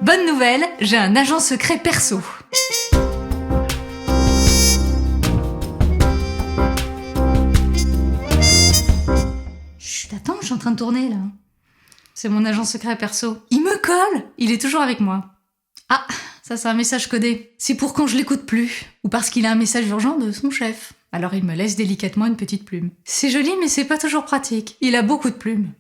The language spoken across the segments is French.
Bonne nouvelle, j'ai un agent secret perso. Chut, attends, je suis en train de tourner là. C'est mon agent secret perso. Il me colle. Il est toujours avec moi. Ah, ça c'est un message codé. C'est pour quand je l'écoute plus. Ou parce qu'il a un message urgent de son chef. Alors il me laisse délicatement une petite plume. C'est joli mais c'est pas toujours pratique. Il a beaucoup de plumes.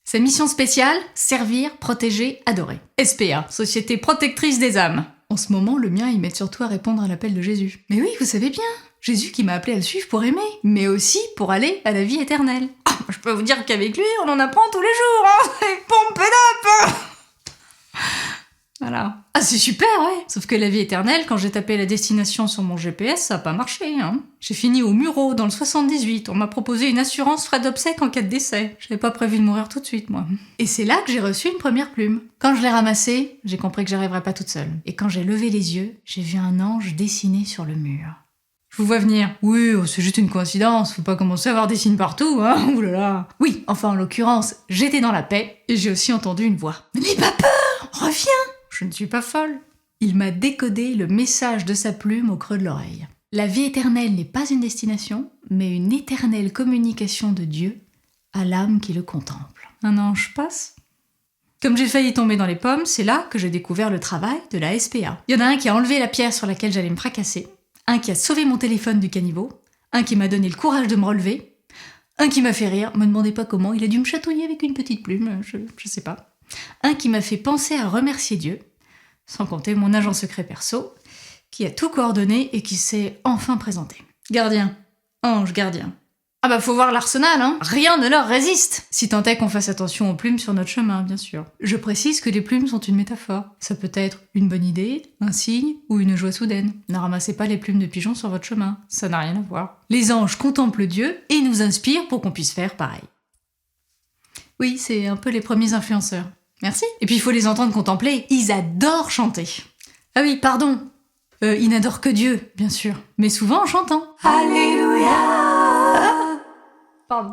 Sa mission spéciale, servir, protéger, adorer. SPA, Société Protectrice des âmes. En ce moment, le mien, il m'aide surtout à répondre à l'appel de Jésus. Mais oui, vous savez bien, Jésus qui m'a appelé à le suivre pour aimer, mais aussi pour aller à la vie éternelle. Ah, je peux vous dire qu'avec lui, on en apprend tous les jours, hein. Pompe up. Voilà. Ah, c'est super, ouais. Sauf que la vie éternelle, quand j'ai tapé la destination sur mon GPS, ça a pas marché, hein. J'ai fini au Mureau, dans le 78. On m'a proposé une assurance frais d'obsèques en cas de décès. J'avais pas prévu de mourir tout de suite, moi. Et c'est là que j'ai reçu une première plume. Quand je l'ai ramassée, j'ai compris que j'arriverais pas toute seule. Et quand j'ai levé les yeux, j'ai vu un ange dessiné sur le mur. Je vous vois venir. Oui, c'est juste une coïncidence. Faut pas commencer à avoir des signes partout, hein. Ouh là là. Oui, enfin, en l'occurrence, j'étais dans la paix et j'ai aussi entendu une voix. N'aie pas peur, reviens. Je ne suis pas folle. Il m'a décodé le message de sa plume au creux de l'oreille. La vie éternelle n'est pas une destination, mais une éternelle communication de Dieu à l'âme qui le contemple. Un ange passe. Comme j'ai failli tomber dans les pommes, c'est là que j'ai découvert le travail de la SPA. Il y en a un qui a enlevé la pierre sur laquelle j'allais me fracasser, un qui a sauvé mon téléphone du caniveau, un qui m'a donné le courage de me relever, un qui m'a fait rire, me demandez pas comment, il a dû me chatouiller avec une petite plume, je sais pas. Un qui m'a fait penser à remercier Dieu, sans compter mon agent secret perso, qui a tout coordonné et qui s'est enfin présenté. Gardien. Ange gardien. Ah bah faut voir l'arsenal, hein. Rien ne leur résiste. Si tant est qu'on fasse attention aux plumes sur notre chemin, bien sûr. Je précise que les plumes sont une métaphore. Ça peut être une bonne idée, un signe ou une joie soudaine. Ne ramassez pas les plumes de pigeons sur votre chemin. Ça n'a rien à voir. Les anges contemplent Dieu et nous inspirent pour qu'on puisse faire pareil. Oui, c'est un peu les premiers influenceurs. Merci. Et puis il faut les entendre contempler. Ils adorent chanter. Ah oui, pardon. Ils n'adorent que Dieu, bien sûr. Mais souvent en chantant. Alléluia. Pardon.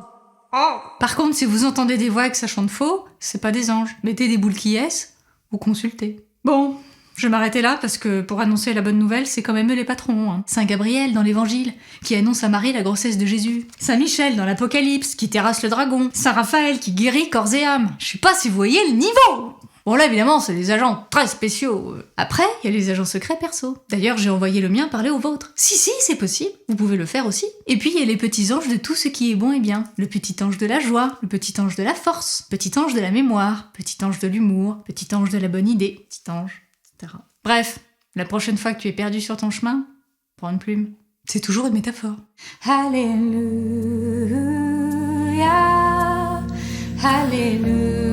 Oh. Par contre, si vous entendez des voix et que ça chante faux, c'est pas des anges. Mettez des boules qui est ou consultez. Bon, je vais m'arrêter là parce que pour annoncer la bonne nouvelle, c'est quand même eux les patrons. Hein. Saint Gabriel dans l'Évangile, qui annonce à Marie la grossesse de Jésus. Saint Michel dans l'Apocalypse, qui terrasse le dragon. Saint Raphaël qui guérit corps et âme. Je sais pas si vous voyez le niveau. Bon là évidemment, c'est des agents très spéciaux. Après, il y a les agents secrets perso. D'ailleurs, j'ai envoyé le mien parler au vôtre. Si, c'est possible. Vous pouvez le faire aussi. Et puis il y a les petits anges de tout ce qui est bon et bien. Le petit ange de la joie, le petit ange de la force, petit ange de la mémoire, petit ange de l'humour, petit ange de la bonne idée, petit ange, etc. Bref, la prochaine fois que tu es perdu sur ton chemin, prends une plume. C'est toujours une métaphore. Alléluia, Alléluia.